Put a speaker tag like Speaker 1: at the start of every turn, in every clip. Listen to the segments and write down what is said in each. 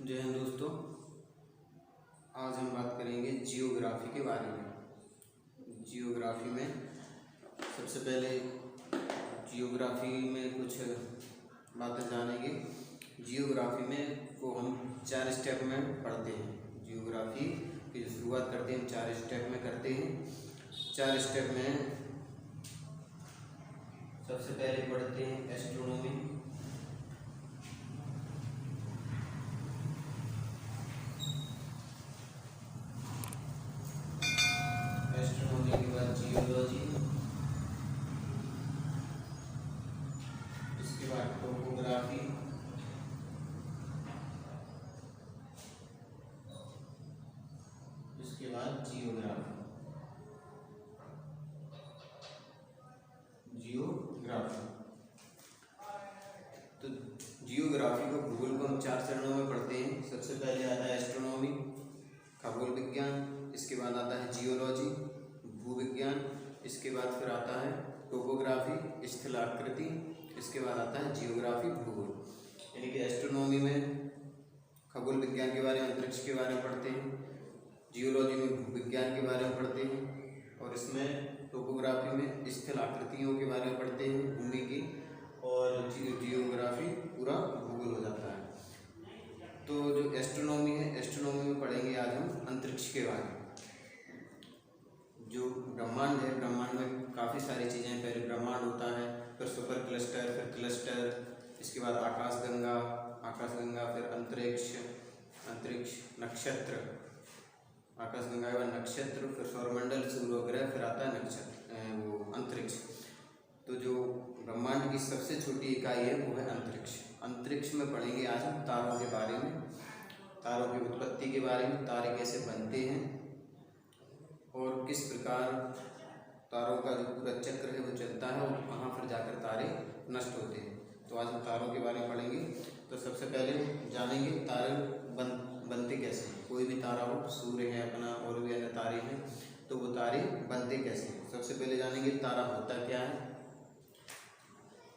Speaker 1: जय हिंद दोस्तों। आज हम बात करेंगे जियोग्राफी के बारे में। जियोग्राफी में सबसे पहले जियोग्राफी में कुछ बातें जानेंगे। जियोग्राफी में को हम 4 स्टेप में पढ़ते हैं। जियोग्राफी की जो शुरुआत करते हैं हम 4 स्टेप में करते हैं। 4 स्टेप में सबसे पहले पढ़ते हैं एस्ट्रोनॉमी। एस्ट्रोनॉमी के बाद जियोलॉजी, इसके बाद टोपोग्राफी, इसके बाद जियोग्राफी। तो जियोग्राफी को भूगोल को हम 4 चरणों में पढ़ते हैं। सबसे पहले आता है एस्ट्रोनॉमी, खगोल विज्ञान। इसके बाद आता है जियोलॉजी, भूविज्ञान। इसके बाद फिर आता है टोपोग्राफी, स्थलाकृति। इसके बाद आता है जियोग्राफी, भूगोल। यानी कि एस्ट्रोनॉमी में खगोल विज्ञान के बारे में, अंतरिक्ष के बारे में पढ़ते हैं। जियोलॉजी में भूविज्ञान के बारे में पढ़ते हैं। और इसमें टोपोग्राफी में स्थल आकृतियों के बारे में पढ़ते हैं, भूमि की। और जियोग्राफी पूरा भूगोल हो जाता है। तो जो एस्ट्रोनॉमी है, एस्ट्रोनॉमी में पढ़ेंगे आज हम अंतरिक्ष के बारे में। जो ब्रह्मांड है, ब्रह्मांड में काफ़ी सारी चीज़ें हैं। पहले ब्रह्मांड होता है, फिर सुपर क्लस्टर, फिर क्लस्टर, इसके बाद आकाशगंगा, आकाशगंगा, फिर अंतरिक्ष, अंतरिक्ष, नक्षत्र, आकाशगंगा के बाद नक्षत्र, फिर सौरमंडल, सूर्य ग्रह, फिर आता है नक्षत्र वो अंतरिक्ष। तो जो ब्रह्मांड की सबसे छोटी इकाई है वो है अंतरिक्ष। अंतरिक्ष में पढ़ेंगे आज हम तारों के बारे में, तारों की उत्पत्ति के बारे में, तारे कैसे बनते हैं और किस प्रकार तारों का जो पूरा चक्र है वो चलता है और कहाँ पर जाकर तारे नष्ट होते हैं। तो आज हम तारों के बारे में पढ़ेंगे। तो सबसे पहले जानेंगे तारे बनते कैसे। कोई भी तारा हो, सूर्य है अपना और भी अन्य तारे हैं, तो वो तारे बनते कैसे। सबसे पहले जानेंगे तारा होता क्या है।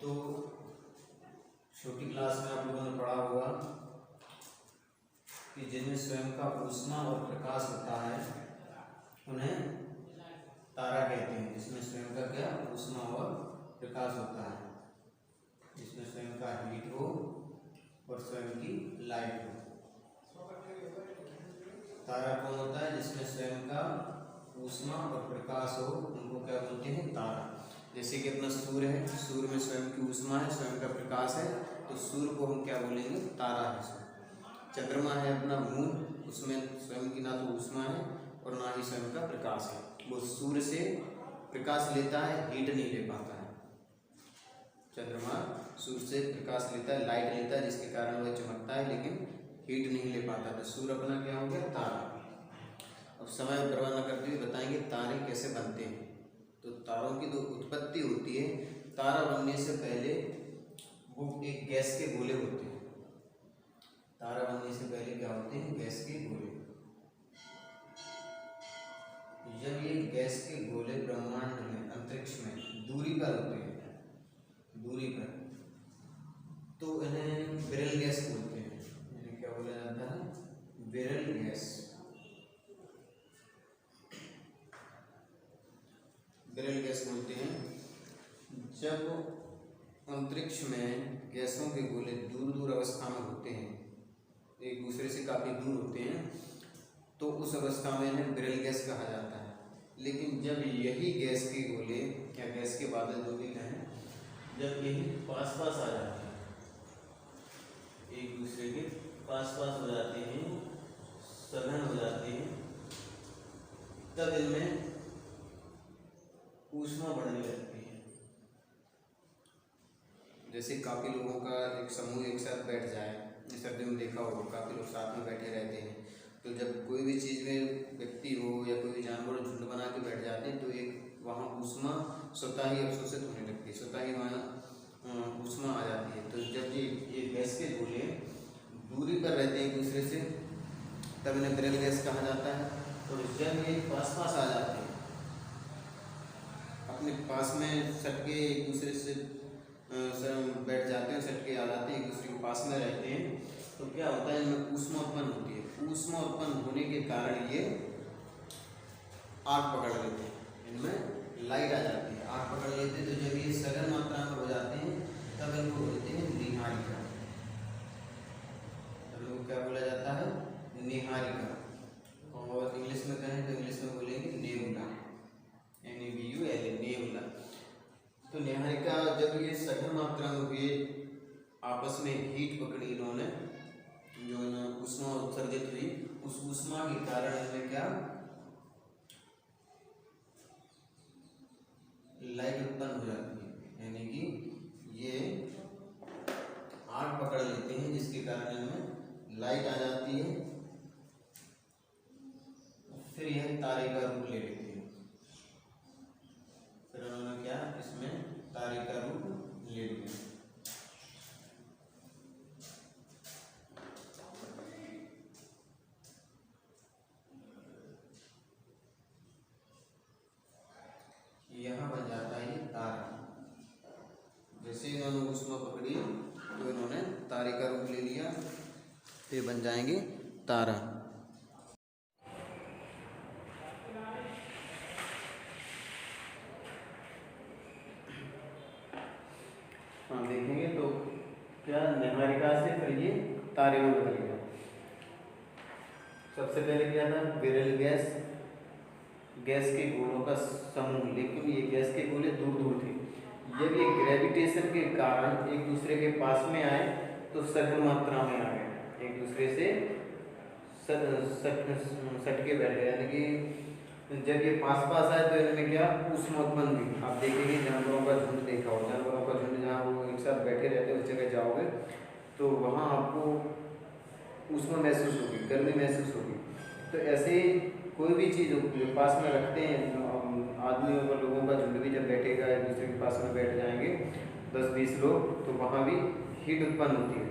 Speaker 1: तो छोटी क्लास में आप लोगों ने पढ़ा होगा कि जिनमें स्वयं का ऊष्मा और प्रकाश होता है उन्हें तारा कहते हैं। जिसमें स्वयं का क्या ऊष्मा और प्रकाश होता है, जिसमें स्वयं का हीट हो और स्वयं की लाइट हो। तारा कौन होता है? जिसमें स्वयं का ऊष्मा और प्रकाश हो, उनको क्या बोलते हैं? तारा। जैसे कि अपना सूर्य है, सूर्य में स्वयं की ऊष्मा है, स्वयं का प्रकाश है, तो सूर्य को हम क्या बोलेंगे? तारा है। चंद्रमा है अपना मून, उसमें स्वयं की ना तो ऊष्मा है और ना ही स्वयं का प्रकाश है। वो सूर्य से प्रकाश लेता है, हीट नहीं ले पाता है। चंद्रमा सूर्य से प्रकाश लेता है, लाइट लेता है, जिसके कारण वह चमकता है, लेकिन हीट नहीं ले पाता। तो सूर्य अपना क्या हो गया? तारा। अब समय बर्बाद न करते हुए बताएंगे तारे कैसे बनते हैं। तो तारों की जो उत्पत्ति होती है, तारा बनने से पहले वो एक गैस के गोले होते हैं। तारा बनने से पहले क्या होते हैं? गैस के गोले। जब ये गैस के गोले ब्रह्मांड में, अंतरिक्ष में दूरी पर होते हैं, दूरी पर, तो इन्हें विरल गैस बोलते हैं। इन्हें क्या बोला जाता है? विरल गैस। विरल गैस बोलते हैं। जब अंतरिक्ष में गैसों के गोले दूर दूर अवस्था में होते हैं, एक दूसरे से काफ़ी दूर होते हैं, तो उस अवस्था में इन्हें विरल गैस कहा जाता है। लेकिन जब यही गैस के गोले या गैस के बादल जो भी हैं, जब यही पास पास आ जाते हैं, एक दूसरे के पास पास हो जाते हैं, सघन हो जाते हैं, तब इनमें ऊष्मा बढ़ने लगती है। जैसे काफ़ी लोगों का एक समूह एक साथ बैठ जाए, सर्दी में देखा होगा काफ़ी लोग साथ में बैठे रहते हैं, तो जब कोई भी चीज़ में व्यक्ति हो या कोई भी जानवर झुंड बना के बैठ जाते हैं, तो एक वहाँ ऊष्मा स्वतः ही अवशोषित होने लगती है, स्वतः ही वहाँ ऊष्मा आ जाती है। तो जब ये गैस के गोले दूरी पर रहते हैं एक दूसरे से, तब इन्हें विरल गैस कहा जाता है। और जब ये पास पास आ जाते हैं, अपने पास में सटके एक दूसरे से बैठ जाते हैं, सटके आ जाते हैं, एक दूसरे के पास में रहते हैं, तो क्या होता है, इनमें ऊष्मा उत्पन्न होती है। ऊष्मा उत्पन्न होने के कारण ये आग पकड़ लेते हैं, इनमें लाइट आ जाती है, आग पकड़ लेते हैं। तो जब ये सघन मात्रा में हो जाते हैं तब इनको बोलते हैं निहारिका। तब इनको क्या बोला जाता है, निहारिका। और इंग्लिश में कहें तो इंग्लिश में बोलेंगे नेबुला, NEBULA, नेबुला। तो निहारिका जब ये सघन मात्रा में हुए, आपस में हीट पकड़ी इन्होंने, जो ऊष्मा उत्सर्जित हुई, उस ऊष्मा के कारण इनमें क्या लाइट उत्पन्न हो जाती है, यानी कि ये आग पकड़ लेते हैं जिसके कारण इनमें लाइट आ जाती है। फिर यह तारे का रूप ले लेती है। फिर उन्होंने क्या इसमें तारे का रूप ले लिया। यहाँ बन जाता है ये तारा। जैसे इन्होंने ऊष्मा पकड़ी तो इन्होंने तारे का रूप ले लिया, तो ये बन जाएंगे तारा। हाँ देखेंगे तो क्या निहारिका से फिर ये तारे में बदल गया। सबसे पहले क्या था, विरल गैस, गैस के गोलों का समूह, लेकिन ये गैस के गोले दूर दूर थे। जब ये ग्रेविटेशन के कारण एक दूसरे के पास में आए तो सघन मात्रा में आ गए, एक दूसरे से सट के बैठ गए, यानी कि जब ये पास पास आए तो इनमें क्या ऊष्मा उत्पन्न हुई। आप देखेंगे जानवरों का झुंड देखा हो, जानवरों का झुंड जहाँ वो एक साथ बैठे रहते हैं उस जगह जाओगे तो वहाँ आपको ऊष्मा महसूस होगी, गर्मी महसूस होगी। तो ऐसे कोई भी चीज़ पास में रखते हैं, आदमियों का, लोगों का झुंड भी जब बैठेगा एक दूसरे के पास में बैठ जाएंगे 10-20 लोग, तो वहाँ भी हीट उत्पन्न होती है।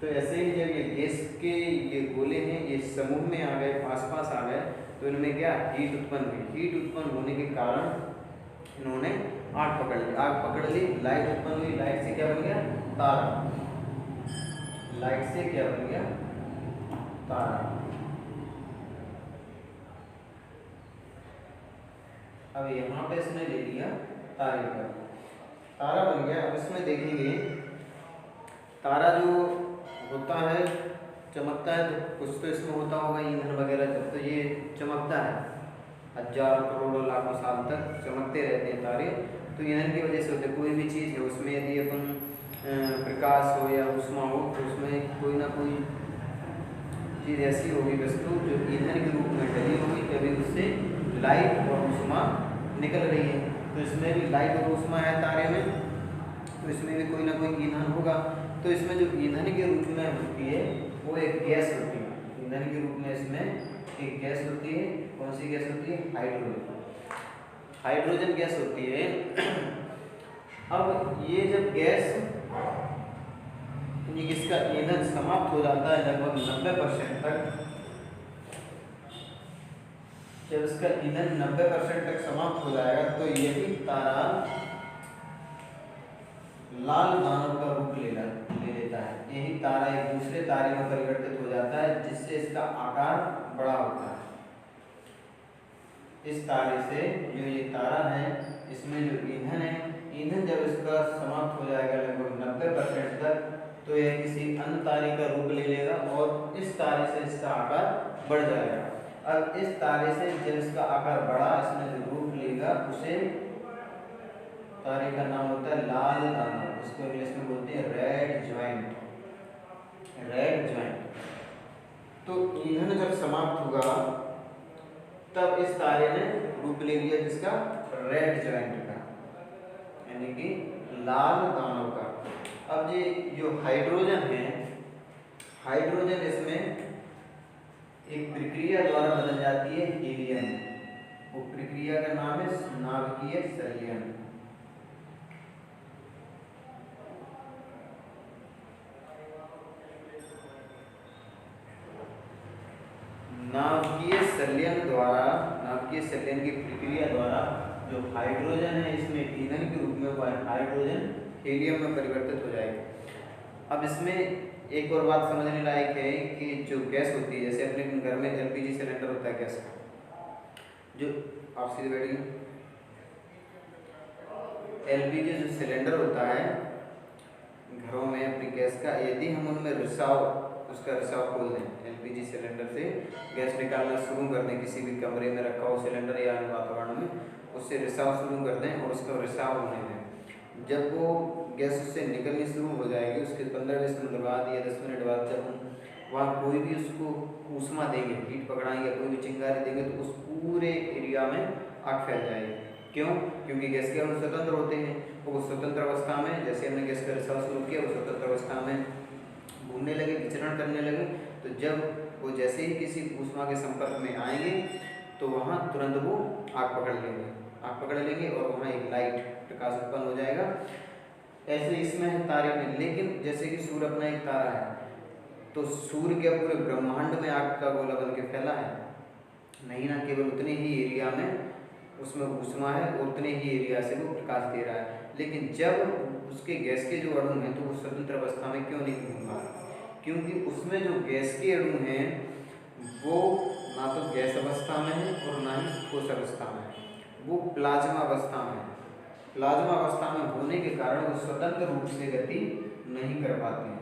Speaker 1: तो ऐसे ही जब ये गैस के ये गोले हैं ये समूह में आ गए, पास पास आ गए, तो इनमें क्या हीट उत्पन्न हुई। हीट उत्पन्न होने के कारण इन्होंने आग पकड़ ली, आग पकड़ ली, लाइट उत्पन्न हुई, लाइट से क्या बन गया तारा, लाइट से क्या बन गया तारा। अब यहाँ पे इसने ले लिया तारे का, तारा बन गया। अब इसमें देखेंगे तारा जो होता है, चमकता है, तो कुछ तो इसमें होता होगा ईंधन वगैरह, जब तो ये चमकता है हजारों करोड़ों लाखों साल तक चमकते रहते हैं तारे, तो ईंधन की वजह से होते। कोई भी चीज़ है उसमें यदि अपन प्रकाश हो या ऊष्मा हो तो उसमें कोई ना कोई चीज़ ऐसी होगी, वस्तु जो ईंधन के रूप में डली होगी, कभी उससे लाइट और ऊष्मा निकल रही है। तो इसमें भी लाइट और ऊष्मा है तारे में, तो इसमें भी कोई ना कोई ईंधन होगा। तो इसमें जो ईंधन के रूप में होती है वो एक गैस होती है, ईंधन के रूप में इसमें एक गैस होती है। कौन सी गैस होती है, हाइड्रोजन, हाइड्रोजन गैस होती है। अब ये जब गैस इसका ईंधन समाप्त हो जाता है लगभग 90% तक, जब इसका ईंधन 90% तक समाप्त हो जाएगा तो यही तारा लाल दानव का रूप ले लेता है। यही तारा एक दूसरे तारे में परिवर्तित हो जाता है जिससे इसका आकार बड़ा होता है। इस तारे से जो ये तारा है इसमें जो ईंधन है, ईंधन जब इसका समाप्त हो जाएगा लगभग 90% तक, तो यह किसी अन्य तारे का रूप ले लेगा और इस तारे से इसका आकार बढ़ जाएगा। अब इस तारे से जब इसका आकार बढ़ा, इसमें जो रूप लेगा उसे तारे का नाम होता है लाल दानव, इसको इंग्लिश में बोलते हैं रेड जॉइंट, रेड जॉइंट। तो ईंधन जब समाप्त हुआ तब इस तारे ने रूप ले लिया जिसका रेड जॉइंट का, यानी कि लाल दानव का। अब ये जो हाइड्रोजन है, हाइड्रोजन इसमें एक प्रक्रिया द्वारा बदल जाती है हीलियम, वो प्रक्रिया का नाम है नाभिकीय संलयन। नाभिकीय संलयन द्वारा, नाभिकीय संलयन की प्रक्रिया द्वारा जो हाइड्रोजन है इसमें ईंधन के रूप में वो हाइड्रोजन हीलियम में परिवर्तित हो जाएगा। अब इसमें एक और बात समझने लायक है कि जो गैस होती है, जैसे अपने घर में एलपीजी सिलेंडर होता है गैस का, जो आप सीधे बैठिए, एलपीजी जो सिलेंडर होता है घरों में अपनी गैस का, यदि हम उनमें उसका रिसाव खोल दें, एलपीजी सिलेंडर से गैस निकालना शुरू कर दें, किसी भी कमरे में रखा हो सिलेंडर या अन्य वातावरण में, उससे रिसाव शुरू कर दें और उसका रिसाव होने दें। जब वो गैस उससे निकलनी शुरू हो जाएगी, उसके 15-20 मिनट बाद या 10 मिनट बाद जब हम वहाँ कोई भी उसको ऊष्मा देंगे, हीट पकड़ाएंगे या कोई भी चिंगारी देंगे, तो उस पूरे एरिया में आग फैल जाएगी। क्यों? क्योंकि गैस के अणु स्वतंत्र होते हैं। वो स्वतंत्र अवस्था में, जैसे हमने गैस का रिसाव शुरू किया, वो स्वतंत्र अवस्था में घूमने लगे, विचरण करने लगे। तो जब वो जैसे ही किसी ऊष्मा के संपर्क में आएंगे तो वहाँ तुरंत वो आग पकड़ लेंगे और वहाँ एक लाइट प्रकाश उत्पन्न हो जाएगा। ऐसे इसमें है तारे में, लेकिन जैसे कि सूर्य अपना एक तारा है, तो सूर्य क्या पूरे ब्रह्मांड में आग का गोला बन के फैला है? नहीं ना, केवल उतने ही एरिया में उसमें ऊष्मा है और उतने ही एरिया से वो प्रकाश दे रहा है। लेकिन जब उसके गैस के जो अणु हैं तो वो स्वतंत्र अवस्था में क्यों नहीं घूम रहा? क्योंकि उसमें जो गैस के अणु हैं वो ना तो गैस अवस्था में है और ना ही ठोस अवस्था में है, वो प्लाज्मा अवस्था में है। प्लाज्मा अवस्था में होने के कारण वो स्वतंत्र रूप से गति नहीं कर पाते हैं।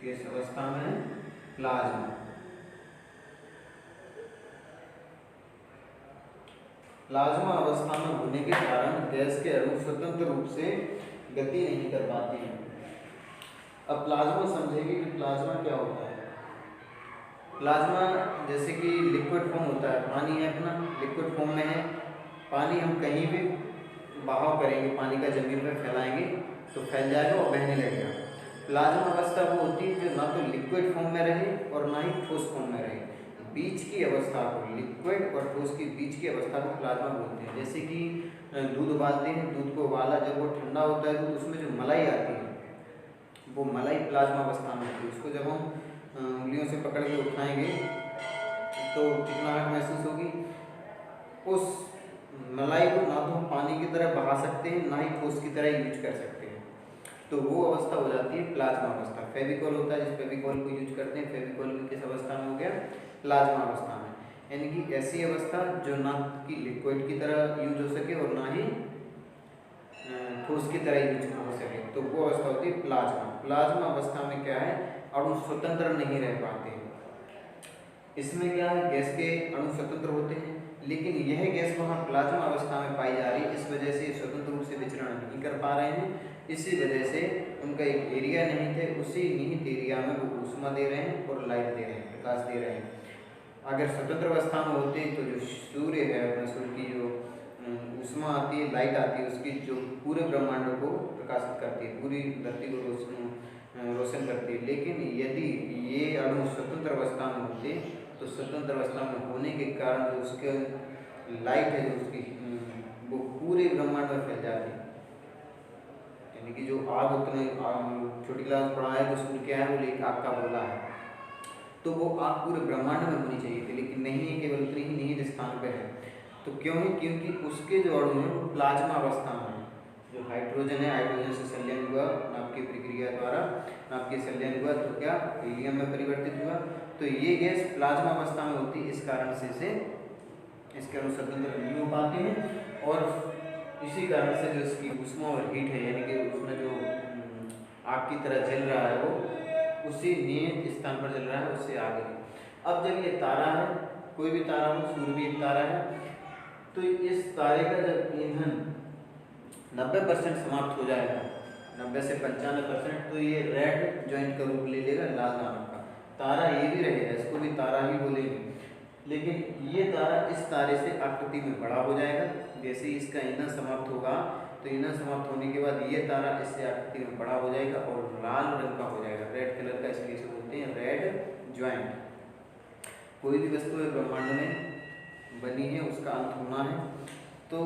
Speaker 1: गैस अवस्था में प्लाज्मा अवस्था में होने के कारण गैस के अणु स्वतंत्र रूप से गति नहीं कर पाते हैं। अब प्लाज्मा समझेंगे कि प्लाज्मा क्या होता है। प्लाज्मा जैसे कि लिक्विड फॉर्म होता है, पानी है अपना, लिक्विड फॉर्म में है। पानी हम कहीं भी बहाव करेंगे, पानी का जमीन पर फैलाएंगे तो फैल जाएगा और बहने लगेगा। प्लाज्मा अवस्था वो होती है जो ना तो लिक्विड फॉर्म में रहे और ना ही ठोस फॉर्म में रहे, बीच की अवस्था को, लिक्विड और ठोस की बीच की अवस्था को प्लाज्मा बोलते हैं। जैसे कि दूध उबालते हैं, दूध को उबाला, जब वो ठंडा होता है तो उसमें जो मलाई आती है वो मलाई प्लाज्मा अवस्था में होती है। उसको जब हम उंगलियों से पकड़ के उठाएंगे तो चिकनाहट महसूस होगी। उस मलाई को ना तो हम पानी की तरह बहा सकते हैं, ना ही ठोस की तरह यूज कर सकते हैं, तो वो अवस्था हो जाती है प्लाज्मा अवस्था। फेविकॉल होता है, जिस फेविकॉल को यूज करते हैं, फेविकॉल भी किस अवस्था में हो गया? प्लाज्मा अवस्था में। यानी कि ऐसी अवस्था जो ना कि लिक्विड की तरह यूज हो सके और ना ही ठोस की तरह यूज हो सके, तो वो अवस्था होती है प्लाज्मा। प्लाज्मा अवस्था में क्या है? अणु स्वतंत्र नहीं रह पाते हैं। इसमें क्या है? गैस के अणु स्वतंत्र होते हैं, लेकिन यह गैस वहाँ प्लाज्मा अवस्था में पाई जा रही है, इस वजह से स्वतंत्र रूप से विचरण नहीं कर पा रहे हैं। इसी वजह से उनका एक एरिया नहीं थे, उसी निहित एरिया में वो ऊष्मा दे रहे हैं और लाइट दे रहे हैं, प्रकाश दे रहे हैं। अगर स्वतंत्र अवस्था में होते तो जो सूर्य है, अपने सूर्य की जो ऊष्मा आती है, लाइट आती है, उसकी जो पूरे ब्रह्मांड को प्रकाशित करती है, पूरी धरती को रोशन करती है। लेकिन यदि ये अणु स्वतंत्र अवस्था में होते तो स्वतंत्र अवस्था में होने के कारण जो उसके लाइट है, जो उसकी वो पूरे ब्रह्मांड में फैल जाती है। यानी कि जो आग, उतने छोटी क्लास पढ़ा है तो सूर्य क्या है? वो एक आग का गोला है, तो वो आग पूरे ब्रह्मांड में होनी चाहिए थी, लेकिन नहीं है, केवल उतनी ही निहित स्थान पर है। तो क्यों है? क्योंकि उसके जो अणु हैं वो प्लाज्मा अवस्था में है। जो हाइड्रोजन है, हाइड्रोजन से संलयन हुआ नाभिकीय प्रक्रिया द्वारा, नाभिकीय संलयन हुआ तो क्या? हीलियम में परिवर्तित हुआ। तो ये गैस प्लाज्मा अवस्था में होती है, इस कारण से इसे इसके अणु स्वतंत्र नहीं हो पाते हैं, और इसी कारण से जो इसकी ऊष्मा और हीट है, यानी कि उसमें जो आग की तरह जल रहा है वो उसी नियत स्थान पर जल रहा है, उससे आगे। अब जब ये तारा है, कोई भी तारा हो, सूर्य भी एक तारा है, तो इस तारे का जब ईंधन 90% समाप्त हो जाएगा, 90 से 95%, तो ये रेड जॉइंट का रूप ले लेगा, लाल नामक का तारा ये भी रहेगा, इसको भी तारा ही बोलेंगे। लेकिन ये तारा इस तारे से आकृति में बड़ा हो जाएगा। जैसे ही इसका ईंधन समाप्त होगा तो ईंधन समाप्त होने के बाद ये तारा इससे आकृति में बड़ा हो जाएगा और लाल रंग का हो जाएगा, रेड कलर का, इसलिए इसे बोलते हैं रेड जॉइंट। कोई भी वस्तु है ब्रह्मांड में बनी है, उसका अंत होना है, तो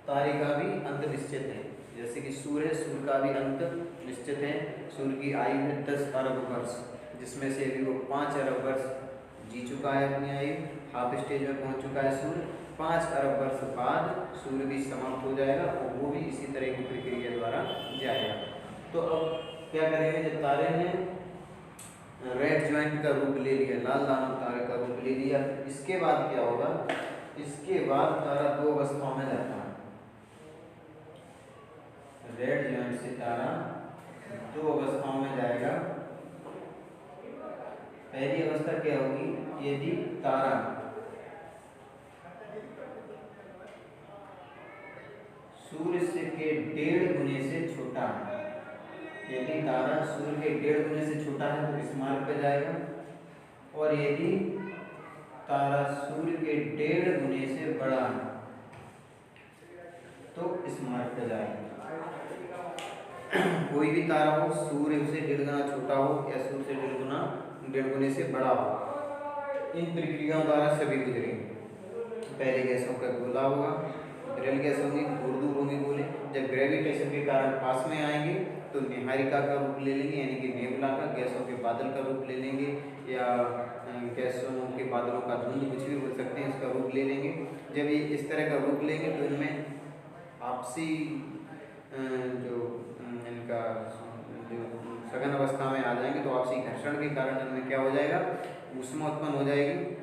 Speaker 1: तारे का भी अंत निश्चित है। जैसे कि सूर्य है, सूर्य का भी अंत निश्चित है। सूर्य की आयु है 10 अरब वर्ष, जिसमें से अभी वो 5 अरब वर्ष जी चुका है, अपनी आयु हाफ स्टेज में पहुंच चुका है सूर्य। 5 अरब वर्ष बाद सूर्य भी समाप्त हो जाएगा और वो भी इसी तरह की प्रक्रिया द्वारा जाएगा। तो अब क्या करेंगे, जब तारे ने रेड ज्वाइंट का रूप ले लिया, लाल दानव तारे का रूप ले लिया, इसके बाद क्या होगा, इसके बाद तारा दो अवस्थाओं में जाता है। रेड ज्वाइंट से तारा दो अवस्थाओं में जाएगा। पहली अवस्था क्या होगी, यदि तारा सूर्य से के 1.5 गुने से छोटा है, यदि तारा सूर्य के 1.5 गुने से छोटा है तो इस मार्ग पे जाएगा, और यदि तारा सूर्य के 1.5 गुने से बड़ा है तो इस मार्ग पे जाएगा। कोई भी तारा हो, सूर्य से 1.5 गुना छोटा हो या सूर्य से 1.5 गुने से बड़ा हो, इन प्रक्रियाओं द्वारा सभी गुजरेंगे। पहले गैसों का गोला होगा, विरल गैस होंगी, दूर दूर होंगी गोले, जब ग्रेविटेशन के कारण पास में आएंगे तो निहारिका का रूप ले लेंगे, यानी कि नेबुला का, गैसों के बादल का रूप ले लेंगे, या गैसों के बादलों का धुंध, कुछ भी बोल सकते हैं, इसका रूप ले लेंगे। जब ये इस तरह का रूप लेंगे तो इनमें आपसी जो इनका जो सघन अवस्था में आ जाएंगे तो आपसी घर्षण के कारण इनमें क्या हो जाएगा, ऊष्मा उत्पन्न हो जाएगी।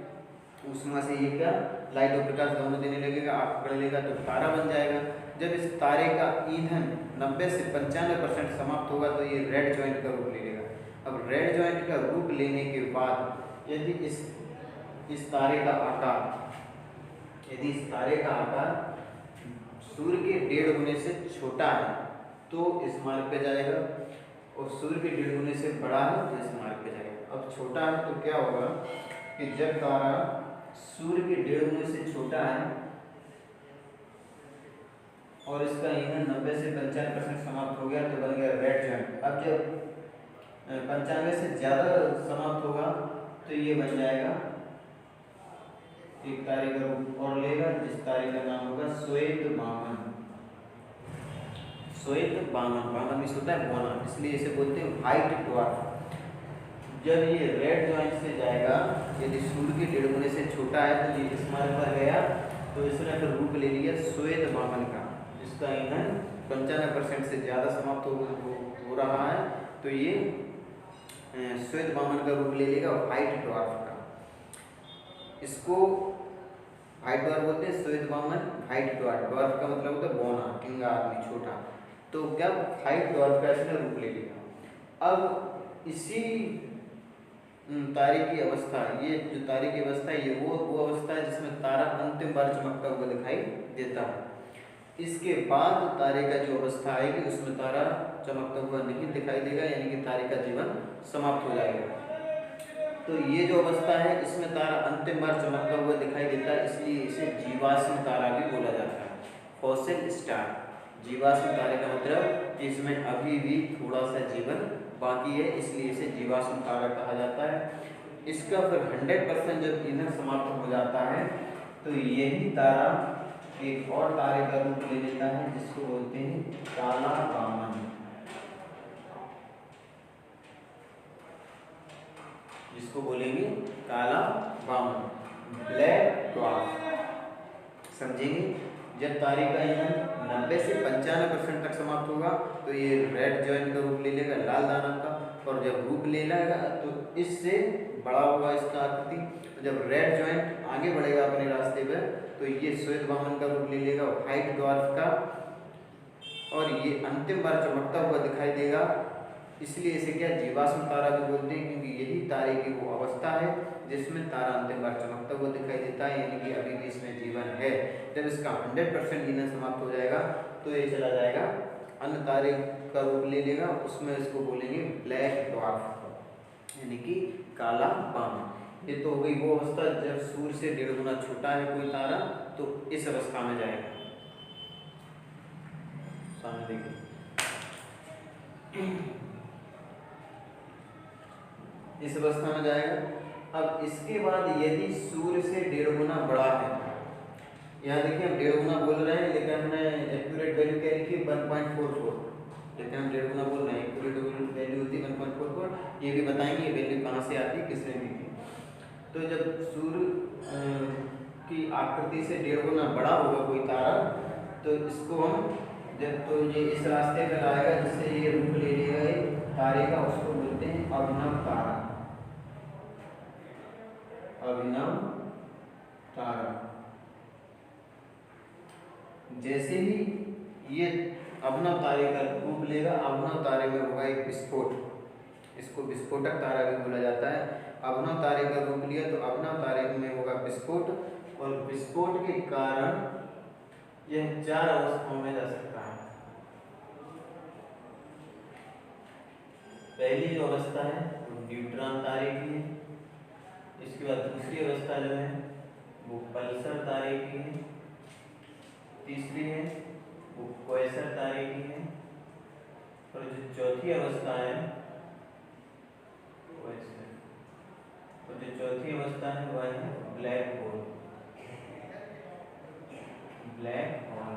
Speaker 1: ऊष्मा से ये क्या, लाइट और प्रकाश दोनों देने लगेगा, आग पकड़ लेगा तो तारा बन जाएगा। जब इस तारे का ईंधन 90 से 95% समाप्त होगा तो ये रेड ज्वाइंट का रूप ले लेगा। अब रेड ज्वाइंट का रूप लेने के बाद यदि इस तारे का आकार, यदि इस तारे का आकार सूर्य के 1.5 गुने से छोटा है तो इस मार्ग पे जाएगा, और सूर्य के 1.5 गुने से बड़ा है तो इस मार्ग पे जाएगा। अब छोटा है तो क्या होगा कि जब तारा सूर्य के 1.5 गुने से छोटा है और इसका ईंधन 90 से 95% समाप्त हो गया तो बन गया रेड ज्वाइंट। अब जब 95 से ज़्यादा समाप्त होगा तो ये बन जाएगा, एक तारे का रूप और लेगा, जिस तारे का नाम होगा श्वेत बामन। श्वेत बामन, बामन भी होता है बोना, इसलिए इसे बोलते हैं व्हाइट ड्वार्फ। जब ये रेड ज्वाइंट से जाएगा, यदि सूर्य के 1.5 गुने से छोटा है तो ये इस मार्ग पर गया तो इसने फिर रूप ले लिया श्वेत बामन का, जिसका ईंधन 95% से ज़्यादा समाप्त हो रहा है तो ये श्वेत बामन का रूप ले लेगा, व्हाइट ड्वार्फ का। इसको व्हाइट ड्वार्फ बोलते हैं, श्वेत बामन व्हाइट ड्वार्फ। ड्वार्फ का मतलब होता है बौना, टिंगा आदमी, छोटा। तो क्या व्हाइट ड्वार्फ का इसने रूप ले लिया। अब इसी तारे की अवस्था, ये जो तारे की अवस्था है ये वो अवस्था है जिसमें तारा अंतिम बार चमकता हुआ दिखाई देता है। इसके बाद तारे का जो अवस्था आएगी उसमें तारा चमकता हुआ नहीं दिखाई देगा, यानी कि तारे का जीवन समाप्त हो जाएगा। तो ये जो अवस्था है इसमें तारा अंतिम बार चमकता हुआ दिखाई देता है, इसलिए इसे जीवाश्म तारा भी बोला जाता है, फॉसिल स्टार। जीवाश्म तारे का मतलब इसमें अभी भी थोड़ा सा जीवन बाकी है, इसलिए इसे जीवाश्म तारा कहा जाता है। इसका फिर 100% जब ईंधन समाप्त हो जाता है तो यही तारा एक और तारे का रूप ले लेता है जिसको बोलते हैं काला बामन, जिसको बोलेंगे काला बामन, ब्लैक ड्वार्फ। समझेंगे, जब तारे का ईंधन 90 से 95% तक समाप्त होगा तो ये रेड ज्वाइंट का रूप ले लेगा, लाल दानव का, और जब रूप ले लेगा तो इससे बड़ा होगा इसका आकृति। तो जब रेड ज्वाइंट आगे बढ़ेगा अपने रास्ते पर तो ये श्वेत बामन का रूप ले लेगा, व्हाइट ड्वार्फ का, और ये अंतिम बार चमकता हुआ दिखाई देगा। इसलिए इसे क्या जीवाश्म तारा भी बोलते हैं, क्योंकि यही तारे की वो अवस्था है जिसमें तारा अंतिम बार चमकता हुआ दिखाई देता है, यानी कि अभी भी इसमें जीवन है। जब इसका 100% ईंधन समाप्त हो जाएगा तो ये चला जाएगा अन्य तारे का रूप ले लेगा, उसमें इसको बोलेंगे ब्लैक ड्वार्फ, यानी कि काला बामन। ये तो हो गई वो अवस्था जब सूर्य से 1.5 गुना छोटा है कोई तारा, तो इस अवस्था में जाएगा। सामने देखिए, इस अवस्था में जाएगा। अब इसके बाद यदि सूर्य से 1.5 गुना बड़ा है, यहाँ देखिए हम 1.5 गुना बोल रहे हैं लेकिन हमने एक्यूरेट वैल्यू क्या लिखी 1.44, लेकिन हम 1.5 गुना बोल रहे हैं, एक्यूरेट वैल्यू होती है 1.44। ये भी बताएंगे वैल्यू कहाँ से आती है, किसने दी थी। तो जब सूर्य की आकृति से 1.5 गुना बड़ा होगा कोई तारा तो इसको हम जब तो ये इस रास्ते पर आएगा जिससे ये रूप ले लेगा तारे का उसको बोलते हैं अभिनव तारा। अभिनव तारा। जैसे ही ये अभिनव तारे का रूप लेगा, अभिनव तारे में होगा एक विस्फोट, इसको विस्फोटक तारा भी बोला जाता है। अभिनव तारे का रूप लिया तो अभिनव तारे में होगा विस्फोट, और विस्फोट के कारण यह 4 अवस्थाओं में जा सकता है। पहली जो अवस्था है वो न्यूट्रॉन तारे की है, इसके बाद दूसरी अवस्था जो है वो पल्सर तारे की है, तीसरी है वो क्वेसर तारे की है, और जो चौथी अवस्था है वह है ब्लैक होल। Black hole.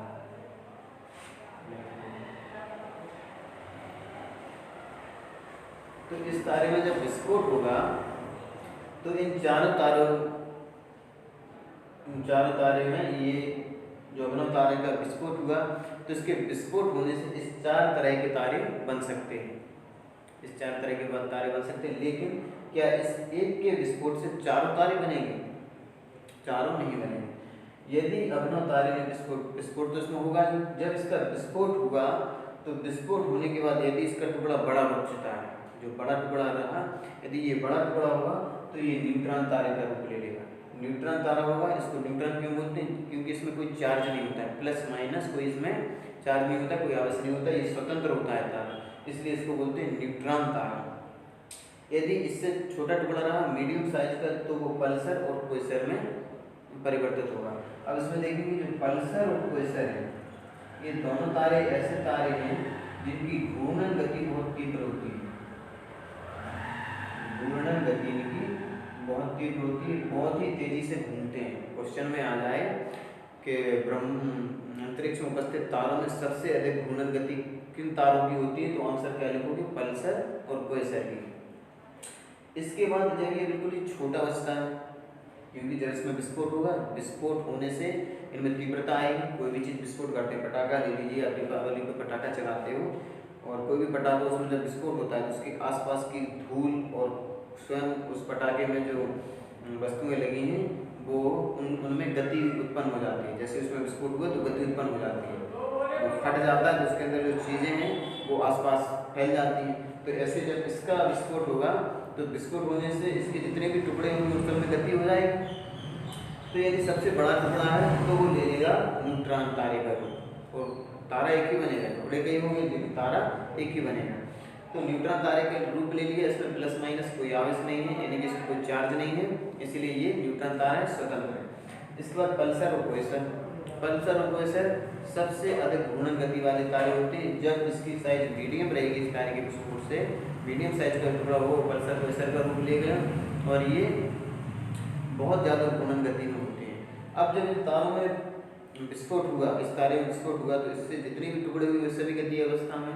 Speaker 1: तो इस तारे में जब विस्फोट होगा तो इन चारों तारे में ये जो अभिनव तारे का विस्फोट हुआ तो इसके विस्फोट होने से इस 4 तरह के तारे बन सकते हैं। इस 4 तरह के तारे बन सकते हैं, लेकिन क्या इस एक के विस्फोट से चारों तारे बनेंगे? चारों नहीं बनेंगे। यदि अभिनव तारे में विस्फोट तो इसमें होगा, जब इसका विस्फोट हुआ तो विस्फोट होने के बाद यदि इसका टुकड़ा बड़ा बन चुका है, जो बड़ा टुकड़ा रहा, यदि ये बड़ा टुकड़ा होगा तो ये न्यूट्रॉन तारे का रूप ले लेगा। न्यूट्रॉन तारा होगा, इसको न्यूट्रॉन क्यों बोलते हैं? क्योंकि इसमें कोई चार्ज नहीं होता है, प्लस माइनस कोई इसमें चार्ज नहीं होता, कोई आवेश नहीं होता, ये स्वतंत्र होता है तारा, इसलिए इसको बोलते हैं न्यूट्रॉन तारा। यदि इससे छोटा टुकड़ा रहा, मीडियम साइज का, तो वो पल्सर और क्वेसर में परिवर्तित होगा। अब इसमें देखेंगे जो पल्सर और क्वेसर है, ये दोनों तारे ऐसे तारे हैं जिनकी घूर्णन गति बहुत तीव्र होती है। घूर्णन गति इनकी बहुत तीव्र होती है, बहुत ही तेजी से घूमते हैं। क्वेश्चन में आ जाए कि अंतरिक्ष में उपस्थित तारों में सबसे अधिक घूर्णन गति किन तारों की होती है, तो आंसर क्या लिखोगे? पल्सर और क्वेसर की। इसके बाद जब ये बिल्कुल ही छोटा बचता है, क्योंकि जब इसमें विस्फोट होगा, विस्फोट होने से इनमें तीव्रता आएगी। कोई भी चीज़ विस्फोट करते हैं, पटाखा ले लीजिए, आप दीपावली को पटाखा चलाते हो और कोई भी पटाखा, उसमें जब विस्फोट होता है तो उसके आसपास की धूल और स्वयं उस पटाखे में जो वस्तुएं लगी हैं वो उनमें गति उत्पन्न हो जाती है। जैसे उसमें विस्फोट हुआ तो गति उत्पन्न हो जाती है, वो फट जाता है तो उसके अंदर जो चीज़ें हैं वो आसपास फैल जाती हैं। तो ऐसे जब इसका विस्फोट होगा तो विस्फोट होने से इसके जितने भी टुकड़े होंगे उस सब में गति हो जाएगी। तो यदि सबसे बड़ा टुकड़ा है तो वो ले लेगा न्यूट्रॉन तारे का रूप, और तारा एक ही बनेगा, टुकड़े कई होंगे लेकिन तारा एक ही बनेगा। तो न्यूट्रॉन तारे का रूप ले लिया, इसमें प्लस माइनस कोई आवेश नहीं है, यानी कि इसमें कोई चार्ज नहीं है, इसीलिए ये न्यूट्रॉन तारा है, स्वतंत्र है। इसके बाद पल्सर और क्वेसर। पल्सर और क्वेसर सबसे अधिक घूर्णन गति वाले तारे होते हैं। जब इसकी साइज मीडियम रहेगी, इस तारे के विस्फोट से मीडियम साइज का टुकड़ा वो पल्सर क्वेसर का रूप लेगा, और ये बहुत ज़्यादा घूर्णन गति में होते हैं। अब जब इन तारों में विस्फोट हुआ, इस तारे में विस्फोट हुआ, तो इससे जितने भी टुकड़े हुए सभी गति अवस्था में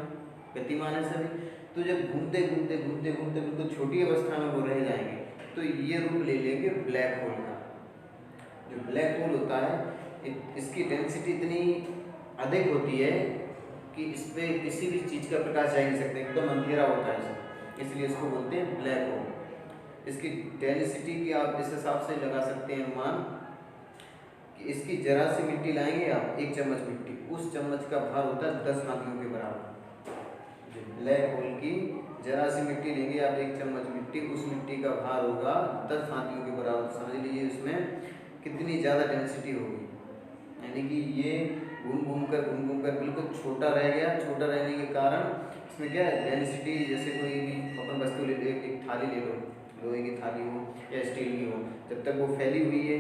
Speaker 1: गतिमान है सभी। तो जब घूमते घूमते घूमते घूमते बिल्कुल छोटी अवस्था में वो रह जाएंगे, तो ये रूप ले लेंगे ब्लैक होल का। जो ब्लैक होल होता है, इसकी डेंसिटी इतनी अधिक होती है कि इस पर किसी भी चीज़ का प्रकाश जा नहीं सकता, एकदम अंधेरा होता है, इसलिए इसको बोलते हैं ब्लैक होल। इसकी डेंसिटी की आप इस हिसाब से लगा सकते हैं अनुमान कि इसकी जरा सी मिट्टी लाएंगे आप, 1 चम्मच मिट्टी, उस चम्मच का भार होता है 10 हाथियों के बराबर। ब्लैक होल की जरा सी मिट्टी लेंगे आप, 1 चम्मच मिट्टी, उस मिट्टी का भार होगा 10 हाथियों के बराबर। समझ लीजिए इसमें कितनी ज़्यादा डेंसिटी होगी, यानी कि ये घूम घूम कर बिल्कुल छोटा रह गया। छोटा रहने के कारण इसमें क्या है, डेंसिटी, जैसे कोई भी अपन वस्तु ले लो, एक थाली ले लो, लोहे की थाली हो या स्टील की हो, जब तक वो फैली हुई है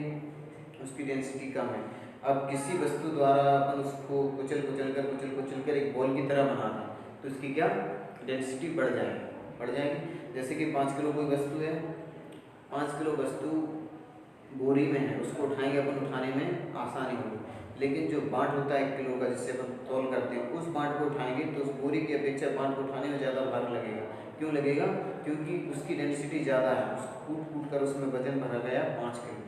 Speaker 1: उसकी डेंसिटी कम है। अब किसी वस्तु द्वारा अपन उसको कुचल कुचल कर एक बॉल की तरह बना दें तो इसकी क्या डेंसिटी बढ़ जाएगी। जैसे कि 5 किलो कोई वस्तु है, 5 किलो वस्तु बोरी में है, उसको उठाएंगे अपन, उठाने में आसानी होगी। लेकिन जो बाट होता है 1 किलो का, जिससे अपन तौल करते हैं, उस बाट को उठाएंगे तो उस बोरी की अपेक्षा बाट को उठाने में ज़्यादा भार लगेगा। क्यों लगेगा? क्योंकि उसकी डेंसिटी ज़्यादा है, उसको कूट कर उसमें वजन भरा गया 5 किलो,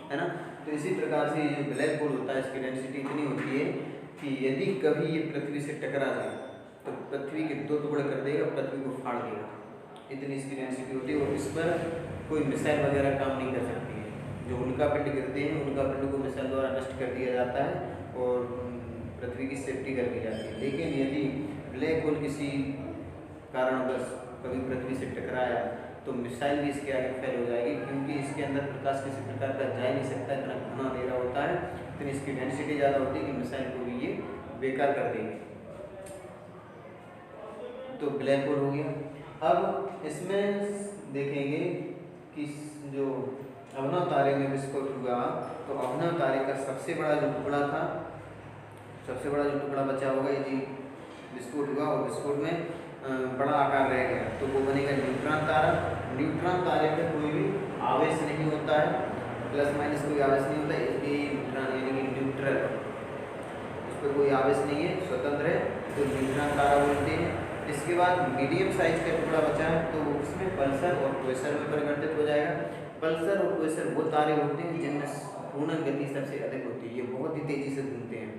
Speaker 1: है ना। तो इसी प्रकार से ये जो ब्लैक होल होता है, इसकी डेंसिटी इतनी होती है कि यदि कभी ये पृथ्वी से टकरा जाए तो पृथ्वी के 2 टुकड़े कर देगा, पृथ्वी को फाड़ देगा, इतनी इसकी डेंसिटी होती है। और इस पर कोई मिसाइल वगैरह काम नहीं कर सकती है। जो उल्का पिंड गिरते हैं, उल्का पिंड को मिसाइल द्वारा नष्ट कर दिया जाता है और पृथ्वी की सेफ्टी कर दी जाती है। लेकिन यदि ब्लैक होल किसी कारणवश कभी पृथ्वी से टकराया तो मिसाइल भी इसके आगे फेल हो जाएगी, क्योंकि इसके अंदर प्रकाश किसी प्रकार का जा ही नहीं सकता, इतना घना अंधेरा होता है, इतनी इसकी डेंसिटी ज़्यादा होती है कि मिसाइल को भी ये बेकार कर देंगे। तो ब्लैक होल हो गया। अब इसमें देखेंगे कि जो अभिनव तारे में विस्फोट हुआ, तो अभिनव तारे का सबसे बड़ा जो टुकड़ा था, सबसे बड़ा जो टुकड़ा बचा होगा, यदि विस्फोट हुआ और विस्फोट में बड़ा आकार रह गया तो वो बनेगा न्यूट्रॉन तारा। न्यूट्रॉन तारे पर कोई भी आवेश नहीं होता है, प्लस माइनस कोई आवेश नहीं होता है, इसलिए न्यूट्रॉन यानी कि न्यूट्रल, उस पर कोई आवेश नहीं है, स्वतंत्र है, तो न्यूट्रॉन तारा बोलते हैं। इसके बाद मीडियम साइज का टुकड़ा बचा है, तो उसमें पल्सर और क्वेसर में परिवर्तित हो जाएगा। पल्सर और क्वेसर वो तारे होते हैं जिनमें घूर्णन गति सबसे अधिक होती है, ये बहुत ही तेजी से घूमते हैं।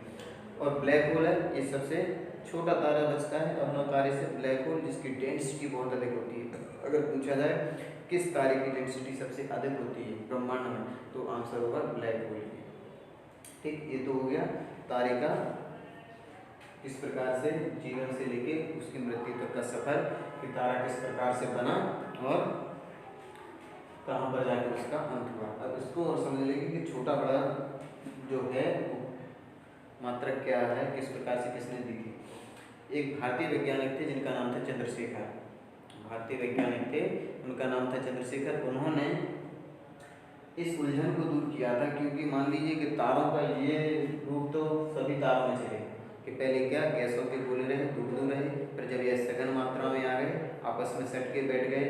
Speaker 1: और ब्लैक होल है, ये सबसे छोटा तारा बचता है अभिनव तारे से, ब्लैक होल, जिसकी डेंसिटी बहुत अधिक होती है। अगर पूछा जाए किस तारे की डेंसिटी सबसे अधिक होती है ब्रह्मांड में, तो आंसर होगा ब्लैक होल। ठीक, ये तो हो गया तारे का किस प्रकार से जीवन से लेके उसकी मृत्यु तक का सफर, कि तारा किस प्रकार से बना और कहाँ पर जाकर उसका अंत हुआ। अब इसको और समझ लेंगे कि छोटा बड़ा जो है मात्रक क्या है, किस प्रकार से किसने दी थी। एक भारतीय वैज्ञानिक थे जिनका नाम था चंद्रशेखर, भारतीय वैज्ञानिक थे, उनका नाम था चंद्रशेखर। उन्होंने इस उलझन को दूर किया था, क्योंकि मान लीजिए कि तारों का ये रूप तो सभी तारों में चले कि पहले क्या गैसों के गोले रहे, दूर रहे, फिर जब ये सघन मात्रा में आ गए, आपस में सट के बैठ गए,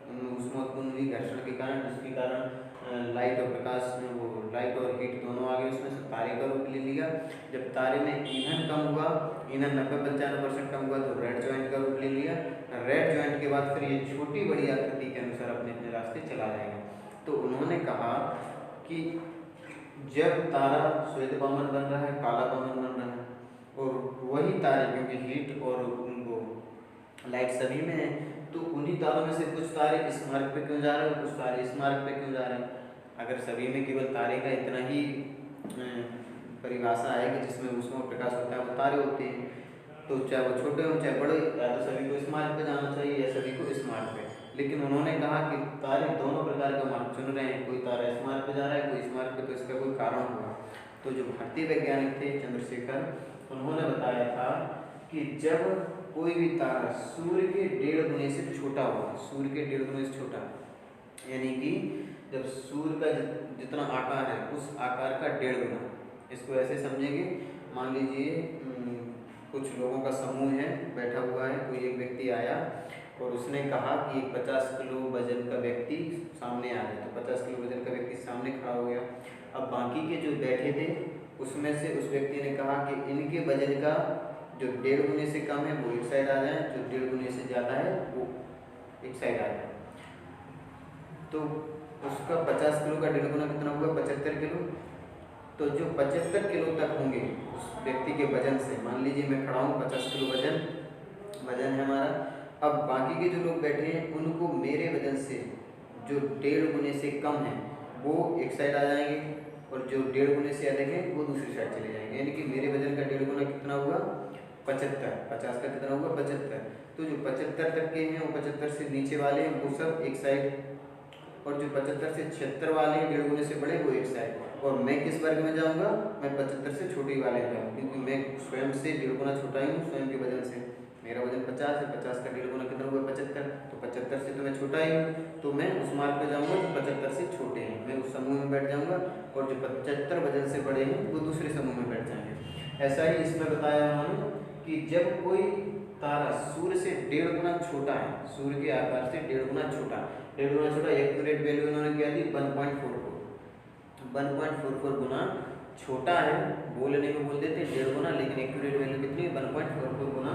Speaker 1: उनमें ऊष्मोत्पन्न हुई घर्षण के कारण, जिसके कारण लाइट और प्रकाश में वो लाइट और हीट दोनों आ गए, उसमें से तारे का रूप ले लिया। जब तारे में ईंधन कम हुआ, ईंधन 90-95% कम हुआ, तो रेड जॉइंट का रूप ले लिया। रेड जॉइंट के बाद फिर ये छोटी बड़ी आकृति के अनुसार अपने अपने रास्ते चला जाएगा। तो उन्होंने कहा कि जब तारा श्वेत वामन बन रहा है, काला वामन बन रहा है, और वही तारे, क्योंकि हीट और उनको लाइट सभी में है, तो उन्हीं तारों में से कुछ तारे इस मार्ग पे क्यों जा रहे हैं और कुछ तारे इस मार्ग पे क्यों जा रहे हैं। अगर सभी में केवल तारे का इतना ही परिभाषा है कि जिसमें ऊष्मा प्रकाश होता है वो तारे होते हैं, तो चाहे वो छोटे हों चाहे बड़े, या तो सभी को इस मार्ग पे जाना चाहिए या सभी को इस मार्ग पे। लेकिन उन्होंने कहा कि तारे दोनों प्रकार का मार्ग चुन रहे हैं, कोई तारा इस मार्ग पे जा रहा है, कोई इस मार्ग पे, तो इसका कोई कारण होगा। तो जो भारतीय वैज्ञानिक थे चंद्रशेखर, उन्होंने बताया था कि जब कोई भी तारा सूर्य के 1.5 गुने से छोटा होगा, सूर्य के 1.5 गुने से छोटा, यानी कि जब सूर्य का जितना आकार है उस आकार का 1.5 गुना, इसको ऐसे समझेंगे, मान लीजिए कुछ लोगों का समूह है, बैठा हुआ है, कोई एक व्यक्ति आया और उसने कहा कि 50 किलो वजन का व्यक्ति सामने आ गया, तो 50 किलो वजन का व्यक्ति सामने खड़ा हो गया। अब बाकी के जो बैठे थे उसमें से उस व्यक्ति ने कहा कि इनके वजन का जो 1.5 गुने से कम है वो एक साइड आ जाए, जो 1.5 गुने से ज़्यादा है वो एक साइड आ जाए। तो उसका 50 किलो का 1.5 गुना कितना होगा, 75 किलो। तो जो 75 किलो तक होंगे उस व्यक्ति के वजन से, मान लीजिए मैं खड़ा हूँ, 50 किलो वजन है हमारा। अब बाकी के जो लोग बैठे हैं उनको मेरे वजन से जो 1.5 गुने से कम है वो एक साइड आ जाएंगे, और जो 1.5 गुने से अधिक है वो दूसरी साइड चले जाएंगे। यानी कि मेरे वजन का 1.5 गुना कितना हुआ, 75, 50 का कितना होगा, 75। तो जो 75 तक के हैं वो 75 से नीचे वाले हैं वो सब एक साइड, और जो 75 से 76 वाले हैं 1.5 गुने से बड़े वो एक साइड। और मैं किस वर्ग में जाऊंगा, मैं 75 से छोटे वाले में जाऊँगा, क्योंकि मैं स्वयं से 1.5 गुना छोटा ही हूँ स्वयं के वजन से। मेरा वजन 50 है, 50 का 1.5 गुना कितना हुआ, 75। तो 75 से तो मैं छोटा ही हूँ, तो मैं उस मार्ग पे जाऊँगा जो 75 से छोटे हैं, मैं उस समूह में बैठ जाऊँगा, और जो 75 वजन से बड़े हैं वो दूसरे समूह में बैठ जाएंगे। ऐसा ही इसमें बताया उन्होंने कि जब कोई तारा सूर्य से 1.5 गुना छोटा है, सूर्य के आकार से 1.5 गुना छोटा, 1.5 गुना छोटा, एक्यूरेट वैल्यू उन्होंने क्या दी, 1.44 गुना छोटा है। बोलने में बोल देते 1.5 गुना, लेकिन एक्यूरेट वैल्यू कितनी है, 1.44 गुना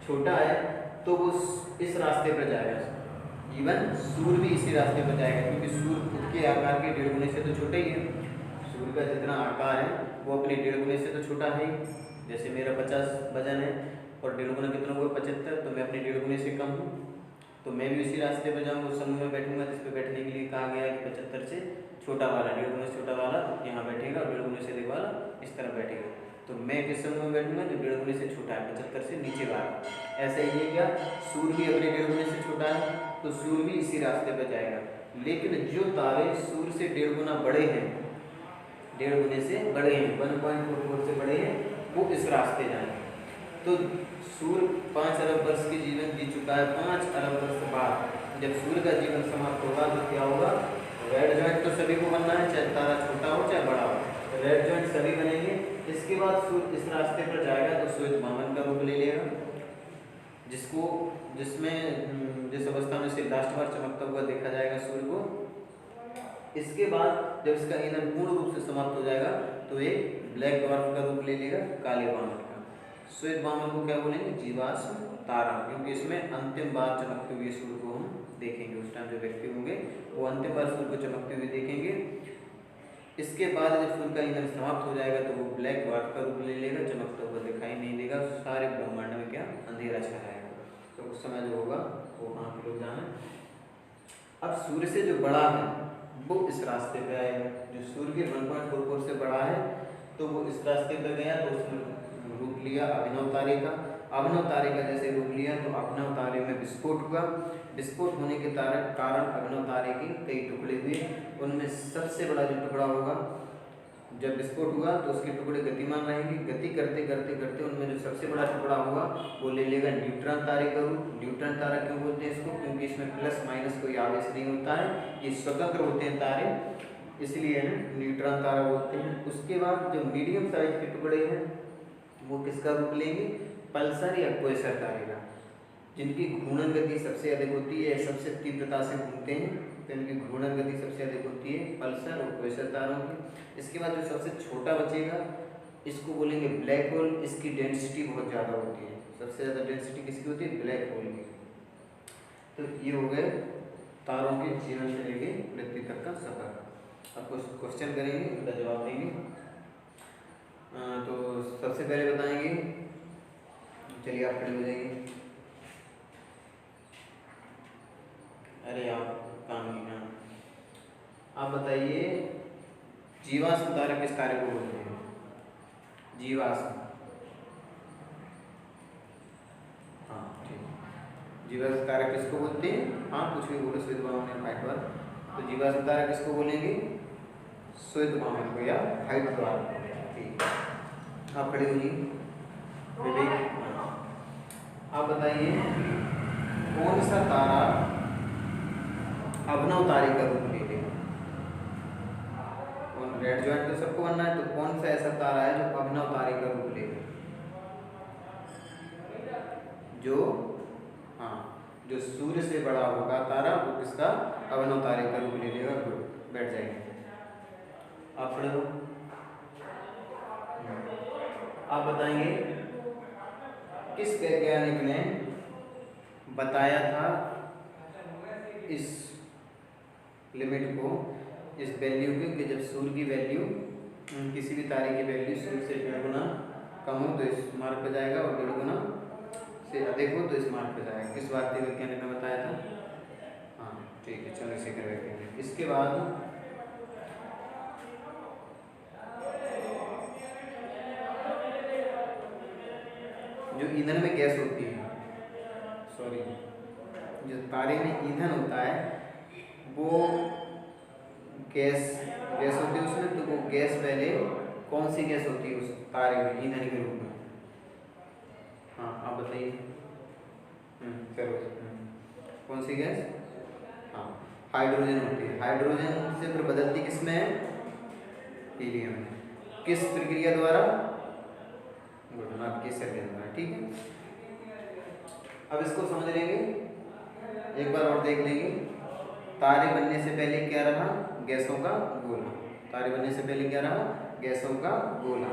Speaker 1: छोटा है। तो वो इस रास्ते पर जाएगा, इवन सूर्य भी इसी रास्ते पर जाएगा, क्योंकि सूर्य खुद के आकार के 1.5 गुने से तो छोटा ही है। सूर्य का जितना आकार है वो अपने 1.5 गुने से तो छोटा है ही। जैसे मेरा 50 वजन है और 1.5 गुना कितना हुआ 75, तो मैं अपने 1.5 गुने से कम हूँ, तो मैं भी उसी रास्ते पर जाऊँगा, उस समूह में बैठूंगा जिस पे बैठने के लिए कहा गया है कि 75 से छोटा वाला, 1.5 गुने से छोटा वाला यहाँ बैठेगा और 1.5 गुने से अधिक वाला इस तरफ बैठेगा। तो मैं किस समूह में बैठूंगा जो 1.5 गुने से छोटा है, 75 से नीचे वाला। ऐसा ही है क्या, सूर्य भी अपने 1.5 गुने से छोटा है, तो सूर्य भी इसी रास्ते पर जाएगा। लेकिन जो तारे सूर्य से 1.5 गुना बड़े हैं, 1.5 गुने से बड़े हैं, 1.44 से बड़े हैं, वो इस रास्ते जाएंगे। तो सूर्य 5 अरब वर्ष के जीवन जी चुका है, 5 अरब वर्ष बाद जब सूर्य का जीवन समाप्त होगा तो क्या होगा, रेड जॉइंट तो सभी को बनना है, चाहे तारा छोटा हो चाहे बड़ा हो, रेड जॉइंट सभी बनेंगे। इसके बाद सूर्य इस रास्ते पर जाएगा तो श्वेत वामन का रूप ले लेगा, जिस अवस्था में से लास्ट बार चमकता हुआ देखा जाएगा सूर्य को। इसके बाद जब इसका ईंधन पूर्ण रूप से समाप्त हो जाएगा तो ये ब्लैक ड्वार्फ का रूप ले लेगा, काले वामन का। श्वेत वामन को क्या बोलेंगे, जीवाश्म तारा, क्योंकि इसमें अंतिम बार चमकते हुए सूर्य को हम देखेंगे। उस टाइम जो व्यक्ति होंगे वो अंतिम बार सूर्य को चमकते हुए देखेंगे। इसके बाद जब सूर्य का ईंधन समाप्त हो जाएगा तो वो ब्लैक ड्वार्फ का रूप ले लेगा, चमकता हुआ दिखाई नहीं देगा, सारे ब्रह्मांड में क्या अंधेरा छा जाएगा। तो उस समय जो होगा वो वहाँ के लोग जाना। अब सूर्य से जो बड़ा है वो इस रास्ते पे आएगा, जो सूर्य के 1.44 से बड़ा है तो वो इस रास्ते पे गया, तो उसने रूप लिया अभिनव तारे का। अभिनव तारे का जैसे रूप लिया तो अभिनव तारे में विस्फोट हुआ। विस्फोट होने के कारण अभिनव तारे के कई टुकड़े हुए। उनमें सबसे बड़ा जो टुकड़ा होगा, जब विस्फोट हुआ तो उसके टुकड़े गतिमान रहेंगे, गति करते करते करते उनमें जो सबसे बड़ा टुकड़ा होगा वो ले लेगा न्यूट्रॉन तारे का रूप। न्यूट्रॉन तारा क्यों बोलते हैं इसको, क्योंकि इसमें प्लस माइनस कोई आवेश नहीं होता है, ये स्वतंत्र होते हैं तारे, इसलिए न्यूट्रॉन तारा बोलते हैं। उसके बाद जो मीडियम साइज के टुकड़े हैं वो किसका रूप लेंगे, पल्सर या क्वेसर तारे का, जिनकी घूर्णन गति सबसे अधिक होती है, सबसे तीव्रता से घूमते हैं, तो इनकी घूर्णन गति सबसे अधिक होती है पल्सर और क्वेसर तारों की। इसके बाद जो सबसे छोटा बचेगा इसको बोलेंगे ब्लैक होल। इसकी डेंसिटी बहुत ज़्यादा होती है, सबसे ज़्यादा डेंसिटी किसकी होती है, ब्लैक होल की। तो ये हो गए तारों के जीवन से लेके मृत्यु तक का सफर। अब कुछ क्वेश्चन करेंगे, उनका जवाब देंगे। तो सबसे पहले बताएंगे, चलिए आप खड़े हो जाइए। अरे आप काम नहीं ना, आप बताइए जीवाश्म तारा किस तारे को बोलते हैं, जीवाश्म, हाँ ठीक, जीवाश्म तारा किसको बोलते हैं, हाँ कुछ भी बोलो, श्वेत वामन हाइट बार। तो जीवाश्म तारा किसको बोलेंगे, श्वेत वामन को या हाइट बार। ठीक, आप खड़े होइए। विवेक, आप बताइए कौन सा तारा अभिनव तारे का रूप ले लेगा। रेड जॉइंट तो सबको बनना है, तो कौन सा ऐसा तारा है जो अभिनव तारे का रूप लेगा, जो हाँ जो सूर्य से बड़ा होगा तारा वो किसका अभिनव तारे का रूप ले लेगा। गुड, बैठ जाएंगे, आप खड़े हो। आप बताएंगे किस वैज्ञानिक ने बताया था इस लिमिट को, इस वैल्यू की, कि जब सूर्य की वैल्यू, किसी भी तारे की वैल्यू सूर्य से 1.5 गुना कम हो तो इस मार्ग पर जाएगा और 1.5 गुना से अधिक हो तो इस मार्ग पर जाएगा। किस भारतीय वैज्ञानिक ने बताया था, हाँ ठीक है, चंद्रशेखर वैज्ञानिक। इसके बाद जो ईंधन में गैस होती है, सॉरी जो तारे में ईंधन होता है वो गैस होती है उसमें, तो वो गैस पहले कौन सी गैस होती है उस तारे में ईंधन के रूप में, हाँ आप बताइए। करो, कौन सी गैस, हाँ हाइड्रोजन होती है। हाइड्रोजन से फिर बदलती किसमें है, हीलियम में। किस प्रक्रिया द्वारा, आपके सर्जन द्वारा। ठीक है, अब इसको समझ लेंगे, एक बार और देख लेंगे। तारे बनने से पहले क्या रहा, गैसों का गोला। तारे बनने से पहले क्या रहा, गैसों का गोला।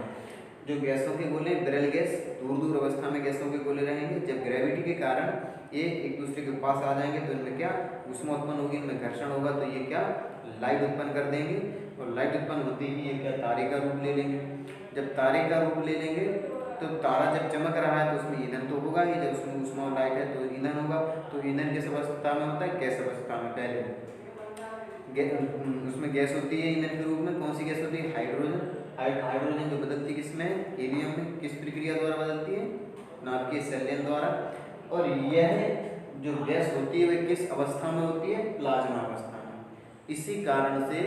Speaker 1: जो गैसों के गोले विरल गैस, दूर दूर अवस्था में गैसों के गोले रहेंगे। जब ग्रेविटी के कारण ये एक दूसरे के पास आ जाएंगे तो इनमें क्या ऊष्मा उत्पन्न होगी, इनमें घर्षण होगा, तो ये क्या लाइट उत्पन्न कर देंगे। और लाइट उत्पन्न होते ही ये क्या तारे का रूप ले लेंगे। जब तारे का रूप ले लेंगे तो तारा जब चमक रहा है तो उसमें ईंधन तो होगा ही, जब उसमें ऊष्मा और लाइट है तो ईंधन होगा। तो ईंधन किस अवस्था में होता है, गैस अवस्था में। पहले उसमें गैस होती है ईंधन के रूप में, कौन सी गैस होती है, हाइड्रोजन। हाइड्रोजन जो बदलती किस में, हीलियम में। किस प्रक्रिया द्वारा बदलती है, नाभिकीय संलयन द्वारा। और यह जो गैस होती है वह किस अवस्था में होती है, प्लाज्मा अवस्था में। इसी कारण से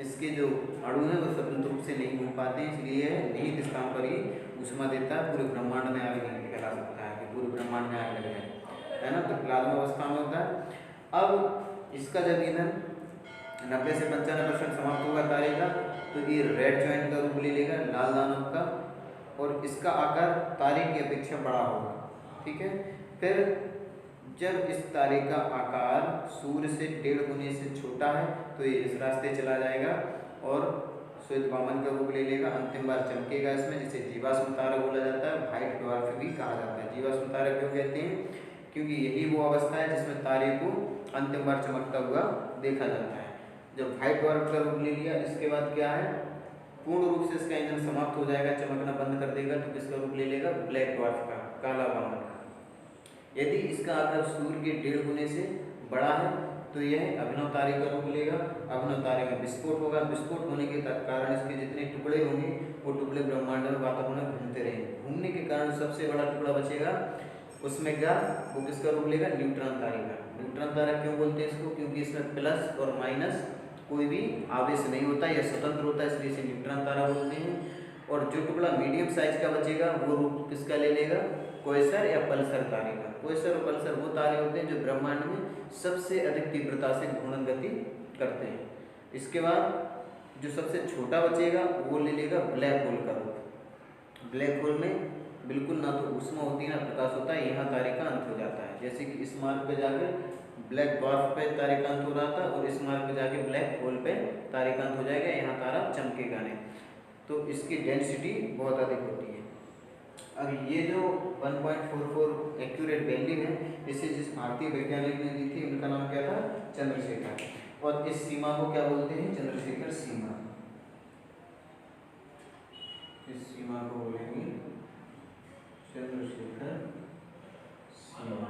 Speaker 1: इसके जो अणु हैं वो स्वतंत्र रूप से नहीं घूम पाते हैं, इसलिए निहित स्थान पर ही ऊष्मा देता है। पूरे ब्रह्मांड में आग नहीं फैला सकता है कि पूरे ब्रह्मांड में आग लग जाए, है ना। तो प्लाज्मा अवस्था में होता है। अब इसका जब ईंधन 90 से 95% समाप्त होगा तारे का, तो ये रेड जॉइंट का रूप ले लेगा, लाल दानव का। और इसका आकार तारे की अपेक्षा बड़ा होगा, ठीक है। फिर जब इस तारे का आकार सूर्य से 1.5 गुने से छोटा है तो ये इस रास्ते चला जाएगा और श्वेत वामन का रूप ले लेगा, अंतिम बार चमकेगा इसमें, जिसे जीवाश्म तारा बोला जाता है। व्हाइट ड्वार्फ भी कहा जाता है। जीवाश्म तारा क्यों कहते हैं, क्योंकि यही वो अवस्था है जिसमें तारे को अंतिम बार चमकता हुआ देखा जाता है। जब व्हाइट ड्वार्फ का रूप ले लिया, इसके बाद क्या है, पूर्ण रूप से इसका ईंधन समाप्त हो जाएगा, चमकना बंद कर देगा, तो किसका रूप ले लेगा, ब्लैक ड्वार्फ का, काला वामन का। यदि इसका आकार सूर्य के 1.5 गुने से बड़ा है तो यह अभिनव तारे का रूप लेगा। अभिनव तारे में विस्फोट होगा। विस्फोट होने के कारण इसके जितने टुकड़े होंगे वो टुकड़े ब्रह्मांड में वातावरण में घूमते रहेंगे। घूमने के कारण सबसे बड़ा टुकड़ा बचेगा, उसमें क्या, वो किसका रूप लेगा, न्यूट्रॉन तारे का। न्यूट्रॉन तारा क्यों बोलते हैं इसको, क्योंकि इसमें प्लस और माइनस कोई भी आवेश नहीं होता, यह स्वतंत्र होता है, इसलिए इसे न्यूट्रॉन तारा बोलते हैं। और जो टुकड़ा मीडियम साइज का बचेगा वो रूप किसका ले लेगा, क्वेसर या पल्सर तारे का। क्वेसर और पल्सर वो तारे होते हैं जो ब्रह्मांड में सबसे अधिक तीव्रता से घूर्णन गति करते हैं। इसके बाद जो सबसे छोटा बचेगा वो ले लेगा ब्लैक होल का रूप। ब्लैक होल में बिल्कुल ना तो ऊष्मा होती है ना प्रकाश होता है, यहाँ तारे का अंत हो जाता है। जैसे कि इस मार्ग पे जाकर ब्लैक ड्वार्फ पे तारे का अंत हो रहा था और इस मार्ग पे जाके ब्लैक होल पे तारे का अंत हो जाएगा, यहाँ तारा चमकेगा नहीं। तो इसकी डेंसिटी बहुत अधिक होती है। अब ये जो 1.44 एक्यूरेट वैल्यू है, इसे जिस भारतीय वैज्ञानिक ने दी थी उनका नाम क्या था, चंद्रशेखर। और इस सीमा को क्या बोलते हैं, चंद्रशेखर सीमा। इस सीमा को बोलेंगे चंद्रशेखर सीमा।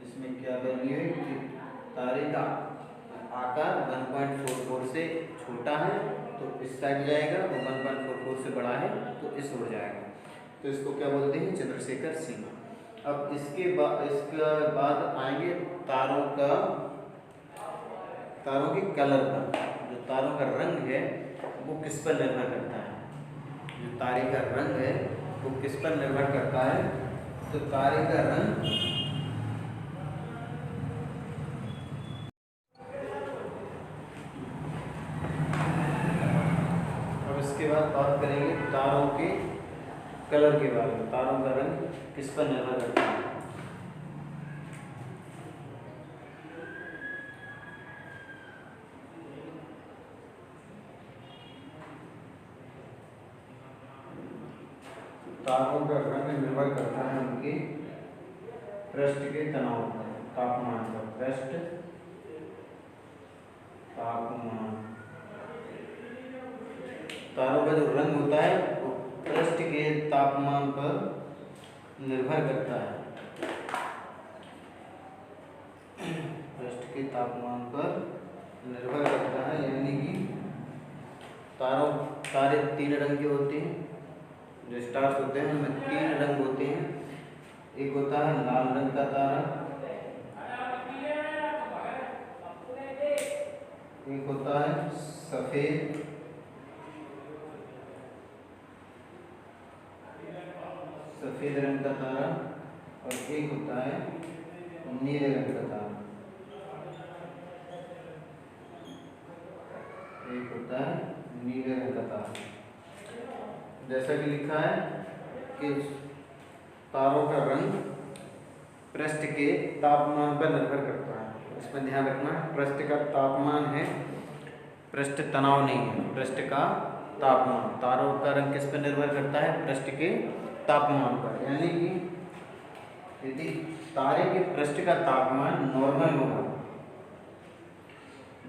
Speaker 1: इसमें क्या वैल्यू है कि तारे का आकार 1.44 से छोटा है तो इस साइड जाएगा, वो 1.44 से बड़ा है तो इस ओर जाएगा। तो इसको क्या बोलते हैं, चंद्रशेखर सीमा। अब इसके बाद आएंगे तारों के कलर पर। जो तारों का रंग है वो किस पर निर्भर करता है, जो तारे का रंग है वो किस पर निर्भर करता है, तो तारे का रंग बात करेंगे तारों के कलर के बारे में। तारों का रंग किस पर निर्भर करता है, तारों का रंग निर्भर करता है उनके पृष्ठ के तनाव पर, तापमान पर। पृष्ठ तापमान, तारों का जो रंग होता है वो पृष्ठ के तापमान पर निर्भर करता है। पृष्ठ के तापमान पर निर्भर करता है, यानी कि तारे 3 रंग के होते हैं। जो स्टार्स होते हैं उनमें 3 रंग होते हैं। एक होता है लाल रंग का तारा, एक होता है सफेद, सफेद रंग का तारा, और एक होता है नीले रंग का तारा। एक होता है नीले रंग का तारा। जैसा कि लिखा है कि तारों का रंग पृष्ठ के तापमान पर निर्भर करता है। इसमें ध्यान रखना, पृष्ठ का तापमान है, पृष्ठ तनाव नहीं है, पृष्ठ का तापमान। तारों का रंग किस पर निर्भर करता है, पृष्ठ के तापमान पर। यानी कि यदि तारे के पृष्ठ का तापमान नॉर्मल होगा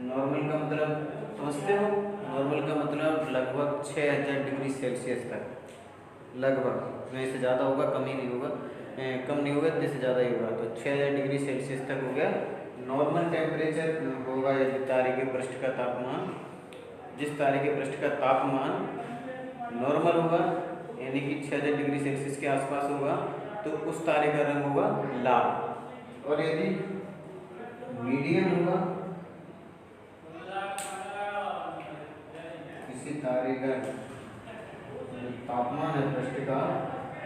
Speaker 1: नॉर्मल का मतलब समझते हो? नॉर्मल का मतलब लगभग 6000 डिग्री सेल्सियस तक, लगभग, नहीं से ज़्यादा होगा, कम ही नहीं होगा, कम नहीं होगा, इससे ज़्यादा ही होगा। तो 6000 डिग्री सेल्सियस तक हो गया नॉर्मल टेम्परेचर होगा। यदि तारे के पृष्ठ का तापमान, जिस तारे के पृष्ठ का तापमान नॉर्मल होगा यानी कि 6000 डिग्री सेल्सियस के आसपास होगा, तो उस तारे का रंग होगा लाल। और यदि मीडियम होगा, किसी तारे का तापमान है पृष्ठ का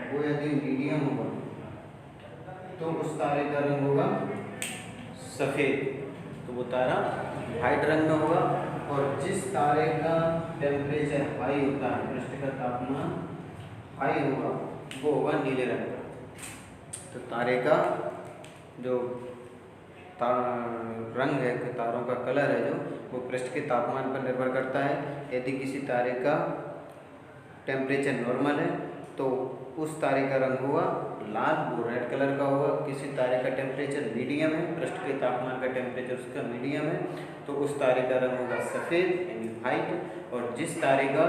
Speaker 1: वो यदि मीडियम होगा तो उस तारे का रंग होगा सफ़ेद, तो वो तारा वाइट रंग में होगा। और जिस तारे का टेम्परेचर हाई होता है, पृष्ठ का तापमान हाई होगा, वो होगा नीले रंग का। तो तारे का जो रंग है, तारों का कलर है जो, वो पृष्ठ के तापमान पर निर्भर करता है। यदि किसी तारे का टेम्परेचर नॉर्मल है तो उस तारे का रंग होगा लाल, वो रेड कलर का होगा। किसी तारे का टेम्परेचर मीडियम है, पृष्ठ के तापमान का टेम्परेचर उसका मीडियम है, तो उस तारे का रंग होगा सफ़ेद यानी वाइट। और जिस तारे का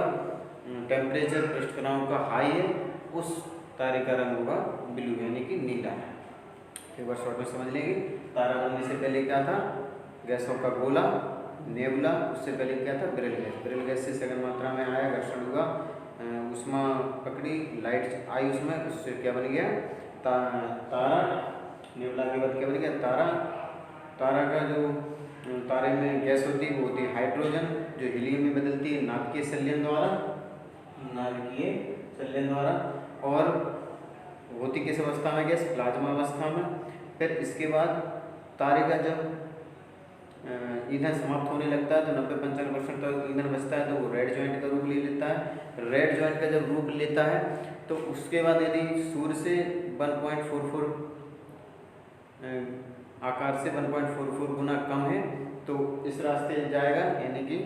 Speaker 1: टेम्परेचर पृष्ठ तनाव का हाई है, उस तारे का रंग होगा ब्लू यानी कि नीला। एक बार शॉर्ट में समझ लेंगे। तारा बनने से पहले क्या था? गैसों का गोला, नेबुला। उससे पहले क्या था? Beryl gas. बेरिल गैस से सघन मात्रा में आया, घर्षण हुआ, उष्मा पकड़ी, लाइट आई उसमें, उससे क्या बन गया? तारा। नेबुला के बाद क्या बन गया? तारा। तारा का जो तारे में गैस होती है वो होती है हाइड्रोजन, जो हीलियम में बदलती है नाभिकीय संलयन द्वारा, नाभिकीय संलयन द्वारा। और होती किस अवस्था में गैस? प्लाज्मा अवस्था में। फिर इसके बाद तारे का जब ईंधन समाप्त होने लगता है तो 90-95% तक ईंधन बचता है, तो वो रेड जॉइंट का रूप ले लेता है। रेड जॉइंट का जब रूप लेता है तो उसके बाद यदि सूर्य से 1.44 आकार से 1.44 गुना कम है तो इस रास्ते जाएगा यानी कि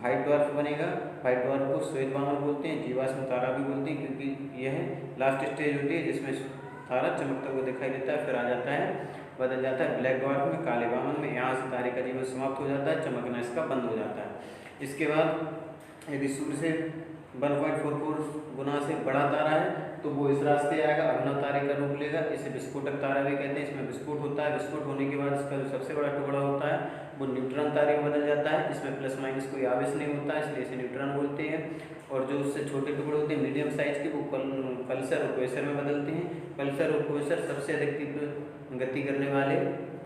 Speaker 1: व्हाइट ड्वार्फ बनेगा। व्हाइट ड्वार्फ को श्वेत वामन बोलते हैं, जीवाश्म तारा भी बोलते हैं, क्योंकि यह लास्ट स्टेज होती है जिसमें तारा चमकता हुआ दिखाई देता है। फिर आ जाता है, बदल जाता है ब्लैक ड्वार्फ में, काले वामन में। यहाँ से तारे का जीवन समाप्त हो जाता है, चमकना इसका बंद हो जाता है। इसके बाद यदि सूर्य से 1.44 गुना से बड़ा तारा है तो वो इस रास्ते आएगा, अभिनव तारे का रूप लेगा। इसे विस्फोटक तारा भी कहते हैं। इसमें विस्फोट होता है। विस्फोट होने के बाद इसका जो सबसे बड़ा टुकड़ा होता है वो न्यूट्रॉन तारे में बदल जाता है। इसमें प्लस माइनस कोई आवेश नहीं होता है, इसलिए इसे न्यूट्रॉन बोलते हैं। और जो उससे छोटे टुकड़े होते हैं मीडियम साइज के, वो पल्सर और क्वेसर में बदलते हैं। पल्सर और क्वेसर सबसे अधिक तीव्र गति करने वाले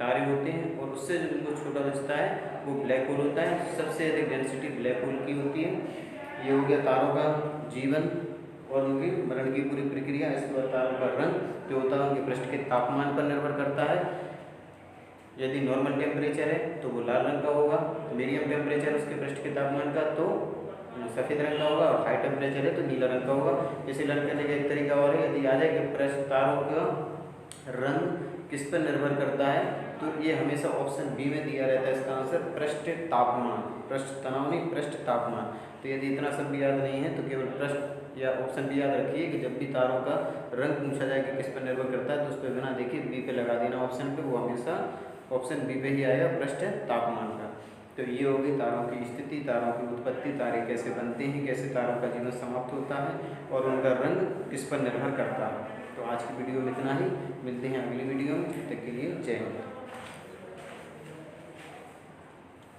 Speaker 1: तारे होते हैं। और उससे जो बिल्कुल छोटा बचता है वो ब्लैक होल होता है। सबसे अधिक डेंसिटी ब्लैक होल की होती है। ये हो गया तारों का जीवन और उनकी मरण की पूरी प्रक्रिया। इसके बाद तारों का रंग जो होता है उनके पृष्ठ के तापमान पर निर्भर करता है। यदि नॉर्मल टेम्परेचर है तो वो लाल रंग का होगा, मीडियम टेम्परेचर उसके पृष्ठ के तापमान का तो सफ़ेद रंग का होगा, और हाई टेम्परेचर है तो नीला रंग का होगा। इसे लर्न करने का एक तरीका और है, यदि आ जाए कि पृष्ठ तारों का रंग किस पर निर्भर करता है तो ये हमेशा ऑप्शन बी में दिया रहता है। इसका आंसर पृष्ठ तापमान, पृष्ठ तनाव नहीं, पृष्ठ तापमान। तो यदि इतना सब भी याद नहीं है तो केवल पृष्ठ या ऑप्शन बी याद रखिए कि जब भी तारों का रंग पूछा जाए कि किस पर निर्भर करता है तो उस पर बिना देखे बी पे लगा देना ऑप्शन पे, वो हमेशा ऑप्शन बी पे ही आएगा, पृष्ठ तापमान का। तो ये होगी तारों की स्थिति, तारों की उत्पत्ति, तारे कैसे बनते हैं, कैसे तारों का जीवन समाप्त होता है और उनका रंग किस पर निर्भर करता है। तो आज की वीडियो में इतना ही, मिलते हैं अगली वीडियो में, तब तक के लिए जय हिंद।